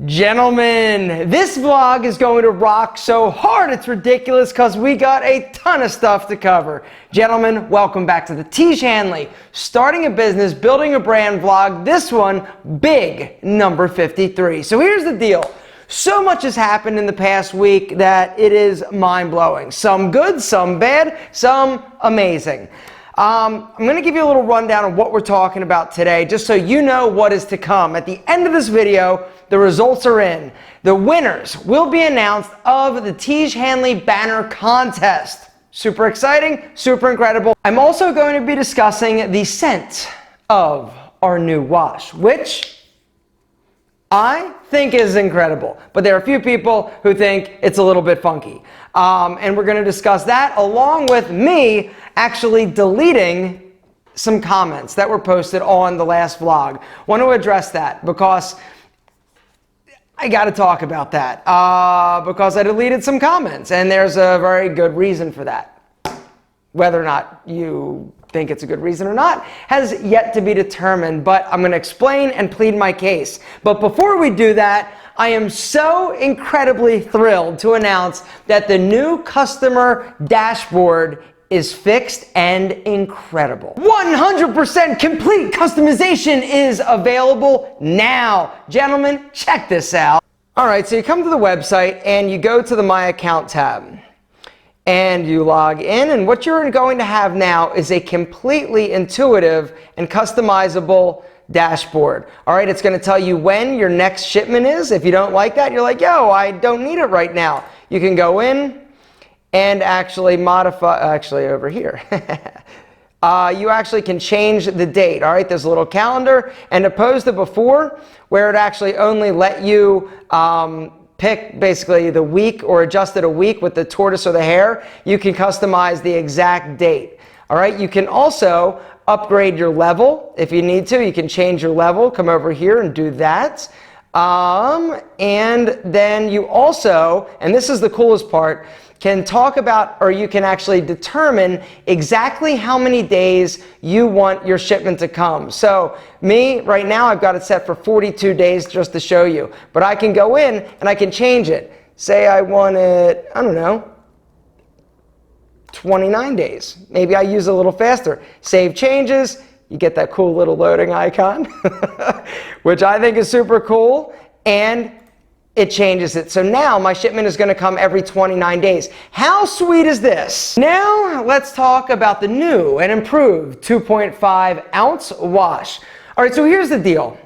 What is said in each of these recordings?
Gentlemen, this vlog is going to rock so hard it's ridiculous because we got a ton of stuff to cover. Gentlemen, welcome back to the Tiege Hanley Starting a Business, Building a Brand vlog. This one, big number 53. So here's the deal. So much has happened in the past week that it is mind-blowing. Some good, some bad, some amazing. I'm going to give you a little rundown of what we're talking about today, just so you know what is to come. At the end of this video, the results are in. The winners will be announced of the Tiege Hanley Banner Contest. Super exciting, super incredible. I'm also going to be discussing the scent of our new wash, which I think is incredible, but there are a few people who think it's a little bit funky. And we're going to discuss that along with me actually deleting some comments that were posted on the last vlog. Want to address that because I got to talk about that because I deleted some comments, and there's a very good reason for that. Whether or not you think it's a good reason or not has yet to be determined, but I'm going to explain and plead my case. But before we do that, I am so incredibly thrilled to announce that the new customer dashboard is fixed and incredible. 100% complete customization is available now. Gentlemen, check this out. All right, so you come to the website and you go to the My Account tab and you log in, and what you're going to have now is a completely intuitive and customizable dashboard. All right, it's going to tell you when your next shipment is. If you don't like that, you're like, yo, I don't need it right now. You can go in and actually modify, actually over here. You actually can change the date. All right, there's a little calendar, and opposed to before where it actually only let you pick basically the week or adjust it a week with the tortoise or the hare, you can customize the exact date. All right, you can also upgrade your level if you need to. You can change your level, come over here and do that. And then you also, and this is the coolest part, can talk about, or you can actually determine exactly how many days you want your shipment to come. So me, right now, I've got it set for 42 days just to show you. But I can go in and I can change it. Say I want it, I don't know, 29 days. Maybe I use it a little faster. Save changes. You get that cool little loading icon, which I think is super cool. And it changes it. So now my shipment is going to come every 29 days. How sweet is this? Now let's talk about the new and improved 2.5 ounce wash. All right, so here's the deal.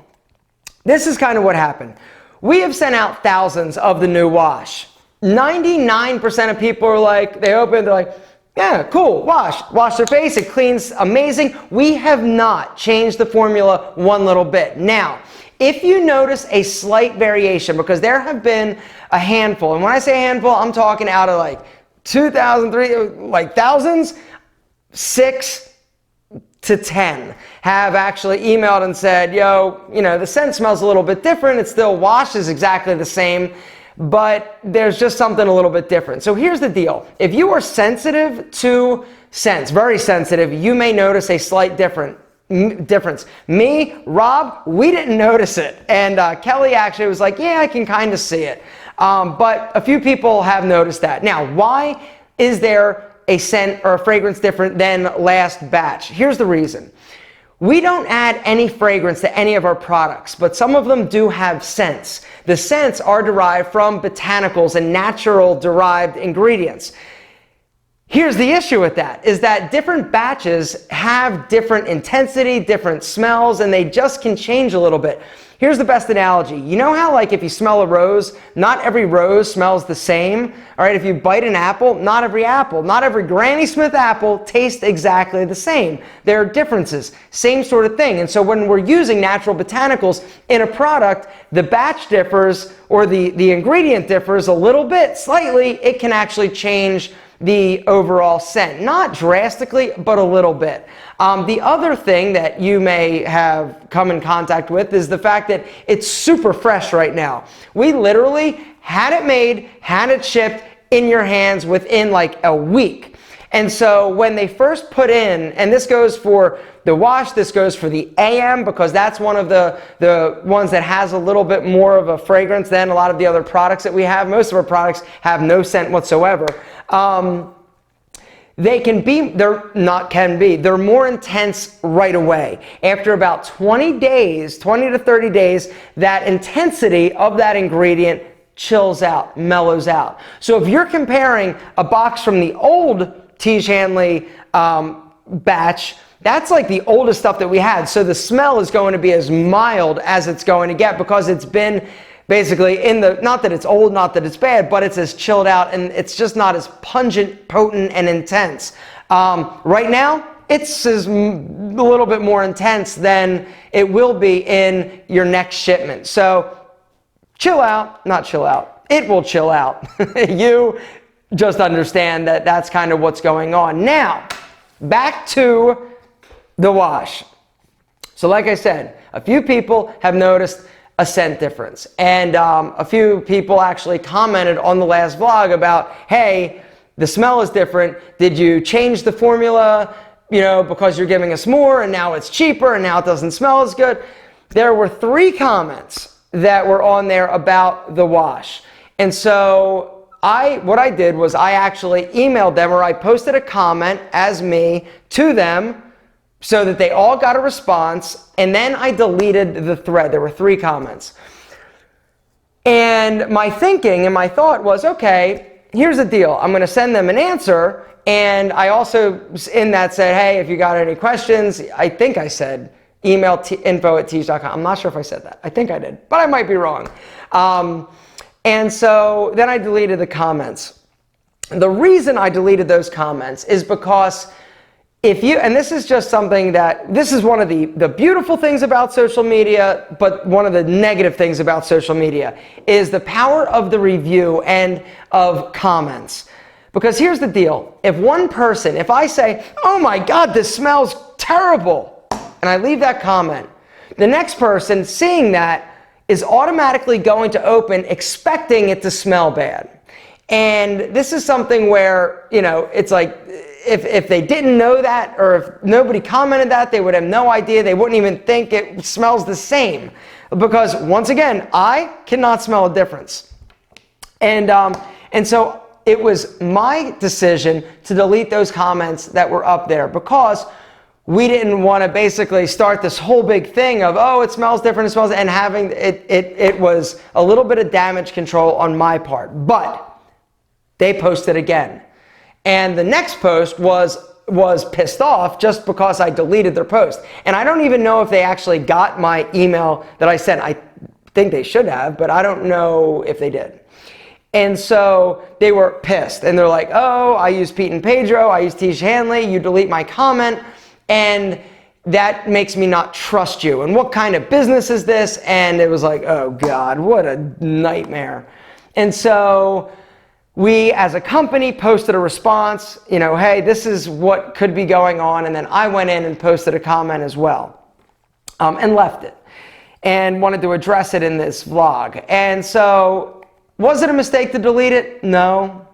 This is kind of what happened. We have sent out thousands of the new wash. 99% of people are like, they open, they're like, yeah, cool, wash their face, it cleans amazing. We have not changed the formula one little bit. Now, if you notice a slight variation, because there have been a handful, and when I say handful, I'm talking out of like 2,000, 3,000, like thousands, 6 to 10 have actually emailed and said, yo, you know, the scent smells a little bit different. It still washes exactly the same, but there's just something a little bit different. So here's the deal. If you are sensitive to scents, very sensitive, you may notice a slight difference. Me, Rob, we didn't notice it. And Kelly actually was like, yeah, I can kind of see it. But a few people have noticed that. Now, why is there a scent or a fragrance different than last batch? Here's the reason. We don't add any fragrance to any of our products, but some of them do have scents. The scents are derived from botanicals and natural derived ingredients. Here's the issue with that, is that different batches have different intensity, different smells, and they just can change a little bit. Here's the best analogy. You know how, like, if you smell a rose, not every rose smells the same? All right, if you bite an apple, not every Granny Smith apple tastes exactly the same. There are differences, same sort of thing. And so when we're using natural botanicals in a product, the batch differs, or the ingredient differs a little bit, slightly. It can actually change the overall scent. Not drastically, but a little bit. The other thing that you may have come in contact with is the fact that it's super fresh right now. We literally had it made, had it shipped in your hands within like a week. And so when they first put in, and this goes for the wash, this goes for the AM, because that's one of the ones that has a little bit more of a fragrance than a lot of the other products that we have. Most of our products have no scent whatsoever. They're more intense right away. After about 20 days, 20 to 30 days, that intensity of that ingredient chills out, mellows out. So if you're comparing a box from the old Tiege Hanley batch, that's like the oldest stuff that we had. So the smell is going to be as mild as it's going to get, because it's been basically not that it's old, not that it's bad, but it's as chilled out, and it's just not as pungent, potent, and intense. Right now, it's a little bit more intense than it will be in your next shipment. So chill out, not chill out. It will chill out. You just understand that that's kind of what's going on. Now, back to the wash. So like I said, a few people have noticed a scent difference. And a few people actually commented on the last vlog about, hey, the smell is different. Did you change the formula, because you're giving us more and now it's cheaper and now it doesn't smell as good? There were 3 comments that were on there about the wash. And so what I did was I actually emailed them, or I posted a comment as me to them so that they all got a response, and then I deleted the thread. There were 3 comments. And my thinking and my thought was, okay, here's the deal. I'm going to send them an answer, and I also in that said, hey, if you got any questions, I think I said email info@tiege.com. I'm not sure if I said that. I think I did, but I might be wrong. And so then I deleted the comments. The reason I deleted those comments is because and this is just something this is one of the beautiful things about social media, but one of the negative things about social media is the power of the review and of comments. Because here's the deal. If I say, oh my God, this smells terrible, and I leave that comment, the next person seeing that is automatically going to open expecting it to smell bad. And this is something where, it's like, if they didn't know that, or if nobody commented that, they would have no idea. They wouldn't even think it smells the same. Because once again, I cannot smell a difference. And so it was my decision to delete those comments that were up there, because we didn't want to basically start this whole big thing of, oh, it smells different, and having it was a little bit of damage control on my part. But they posted again. And the next post was pissed off just because I deleted their post. And I don't even know if they actually got my email that I sent. I think they should have, but I don't know if they did. And so they were pissed. And they're like, oh, I use Pete and Pedro, I use Tiege Hanley, you delete my comment, and that makes me not trust you. And what kind of business is this? And it was like, oh God, what a nightmare. And so we as a company posted a response, hey, this is what could be going on. And then I went in and posted a comment as well, and left it and wanted to address it in this vlog. And so was it a mistake to delete it? No.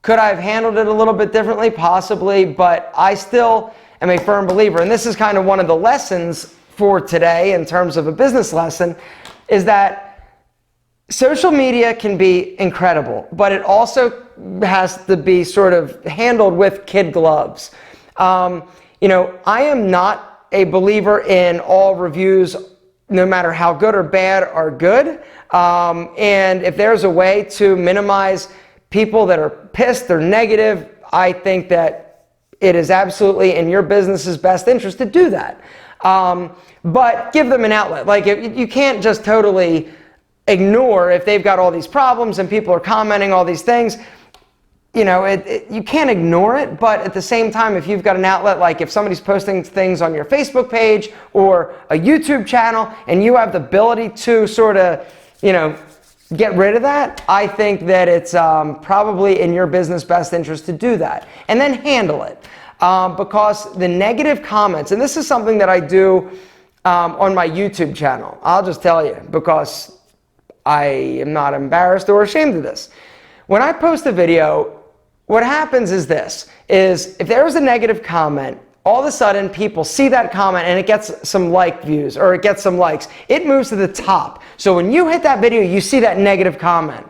Could I have handled it a little bit differently? Possibly, but I still am a firm believer. And this is kind of one of the lessons for today in terms of a business lesson, is that social media can be incredible, but it also has to be sort of handled with kid gloves. I am not a believer in all reviews, no matter how good or bad, are good. And if there's a way to minimize people that are pissed or negative, I think that it is absolutely in your business's best interest to do that. But give them an outlet. Like, you can't just totally ignore if they've got all these problems and people are commenting all these things. You can't ignore it, but at the same time, if you've got an outlet, like if somebody's posting things on your Facebook page or a YouTube channel, and you have the ability to sort of, get rid of that, I think that it's probably in your business best interest to do that, and then handle it. Because the negative comments, and this is something that I do on my YouTube channel, I'll just tell you, because I am not embarrassed or ashamed of this. When I post a video, what happens is this, is if there was a negative comment, all of a sudden people see that comment and it gets some like views or it gets some likes. It moves to the top. So when you hit that video, you see that negative comment.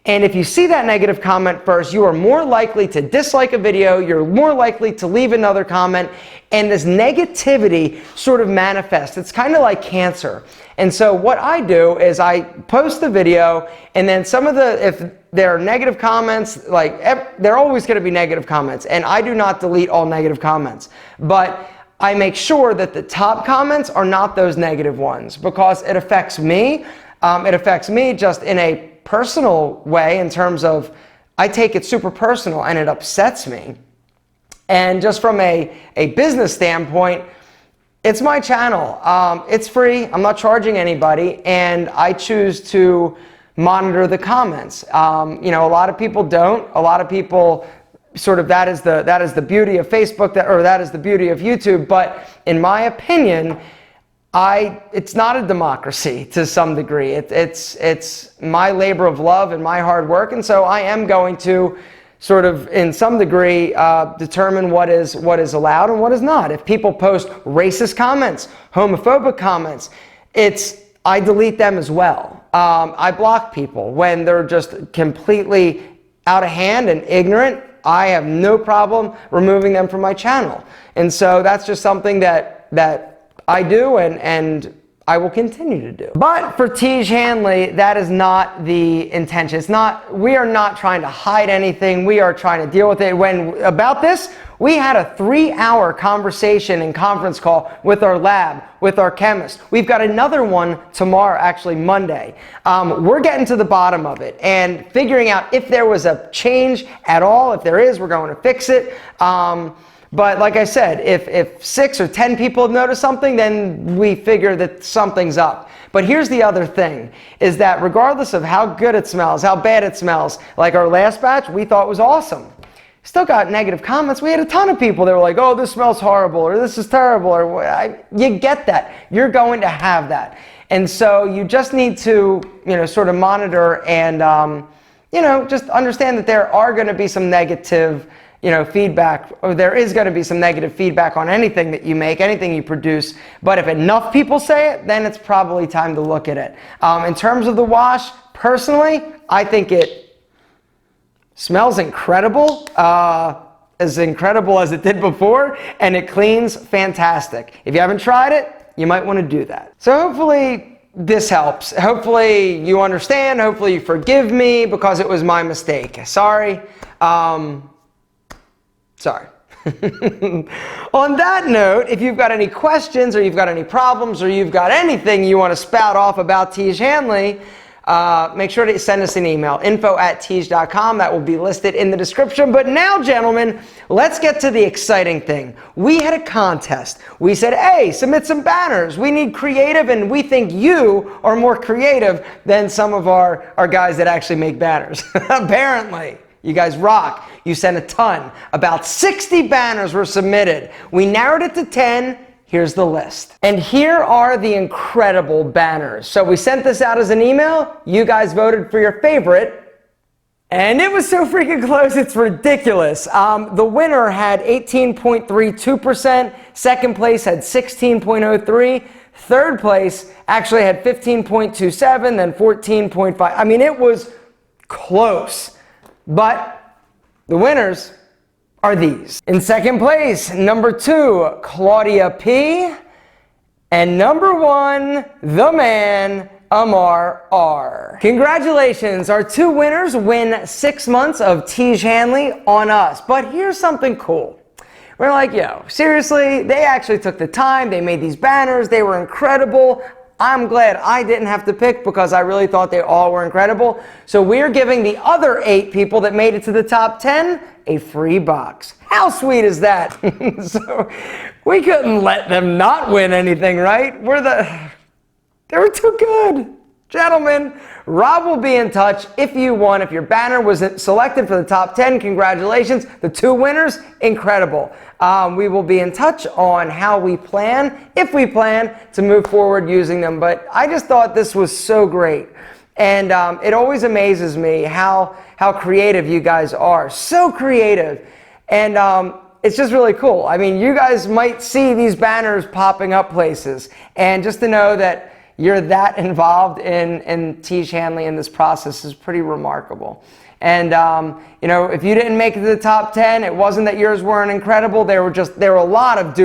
And if you see that negative comment first, you are more likely to dislike a video, you're more likely to leave another comment, and this negativity sort of manifests. It's kind of like cancer. And so what I do is I post the video, and then if there are negative comments, like there are always going to be negative comments, and I do not delete all negative comments. But I make sure that the top comments are not those negative ones, because it affects me. It affects me just in a personal way, in terms of I take it super personal and it upsets me. And just from a business standpoint, it's my channel. It's free. I'm not charging anybody, and I choose to monitor the comments. You know, a lot of people don't. A lot of people sort of, that is the beauty of Facebook, or that is the beauty of YouTube. But in my opinion, it's not a democracy to some degree. It's my labor of love and my hard work, and so I am going to sort of, in some degree, determine what is allowed and what is not. If people post racist comments, homophobic comments, I delete them as well. I block people when they're just completely out of hand and ignorant. I have no problem removing them from my channel, and so that's just something that I do, and I will continue to do. But for Tiege Hanley, that is not the intention. We are not trying to hide anything. We are trying to deal with it. About this, we had a 3-hour conversation and conference call with our lab, with our chemist. We've got another one tomorrow, actually Monday. We're getting to the bottom of it and figuring out if there was a change at all. If there is, we're going to fix it. But like I said, if 6 or 10 people have noticed something, then we figure that something's up. But here's the other thing, is that regardless of how good it smells, how bad it smells, like our last batch, we thought was awesome. Still got negative comments. We had a ton of people that were like, oh, this smells horrible, or this is terrible, or you get that. You're going to have that. And so you just need to, sort of monitor and, just understand that there are going to be some negative feedback, or there is going to be some negative feedback on anything that you make, anything you produce. But if enough people say it, then it's probably time to look at it. In terms of the wash, personally, I think it smells incredible, as incredible as it did before, and it cleans fantastic. If you haven't tried it, you might want to do that. So hopefully this helps. Hopefully you understand. Hopefully you forgive me, because it was my mistake. Sorry. Sorry. On that note, if you've got any questions, or you've got any problems, or you've got anything you want to spout off about Tiege Hanley, make sure to send us an email, info@tiege.com. That will be listed in the description. But now, gentlemen, let's get to the exciting thing. We had a contest. We said, hey, submit some banners. We need creative, and we think you are more creative than some of our guys that actually make banners. Apparently. You guys rock. You sent a ton. About 60 banners were submitted. We narrowed it to 10. Here's the list. And here are the incredible banners. So we sent this out as an email. You guys voted for your favorite. And it was so freaking close, it's ridiculous. The winner had 18.32%. Second place had 16.03%. Third place actually had 15.27%, then 14.5%. I mean, it was close. But the winners are these. In second place, number 2, Claudia P. And number 1, the man, Ammar R. Congratulations, our 2 winners win 6 months of Tiege Hanley on us. But here's something cool. We're like, yo, seriously, they actually took the time, they made these banners, they were incredible. I'm glad I didn't have to pick, because I really thought they all were incredible. So we're giving the other 8 people that made it to the top 10 a free box. How sweet is that? So we couldn't let them not win anything, right? They were too good. Gentlemen, Rob will be in touch if you won. If your banner was selected for the top 10, congratulations. The 2 winners, incredible. We will be in touch on how we plan, if we plan, to move forward using them. But I just thought this was so great. And it always amazes me how creative you guys are. So creative. And it's just really cool. I mean, you guys might see these banners popping up places. And just to know that you're that involved in Tiege Hanley in this process is pretty remarkable. And you know, if you didn't make it to the top 10, it wasn't that yours weren't incredible. There were a lot of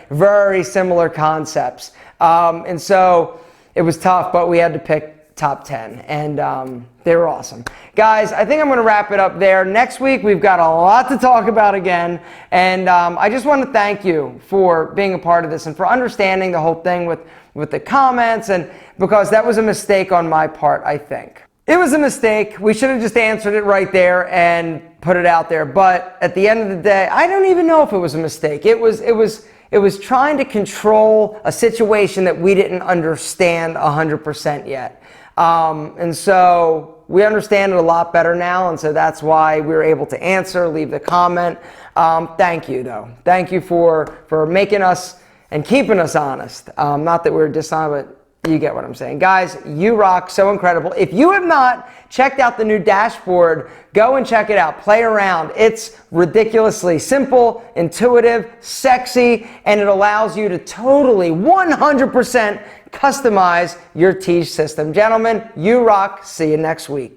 very similar concepts. And so it was tough, but we had to pick top 10, and they were awesome. Guys, I think I'm going to wrap it up there. Next week, we've got a lot to talk about again, and I just want to thank you for being a part of this and for understanding the whole thing with the comments, and because that was a mistake on my part, I think. It was a mistake. We should have just answered it right there and put it out there, but at the end of the day, I don't even know if it was a mistake. It was trying to control a situation that we didn't understand 100% yet. And so we understand it a lot better now, and so that's why we were able to answer, leave the comment. Thank you, though. Thank you for making us and keeping us honest. Not that we're dishonest, but you get what I'm saying. Guys, you rock. So incredible. If you have not checked out the new dashboard, go and check it out. Play around. It's ridiculously simple, intuitive, sexy, and it allows you to totally 100% customize your Tiege system. Gentlemen, you rock. See you next week.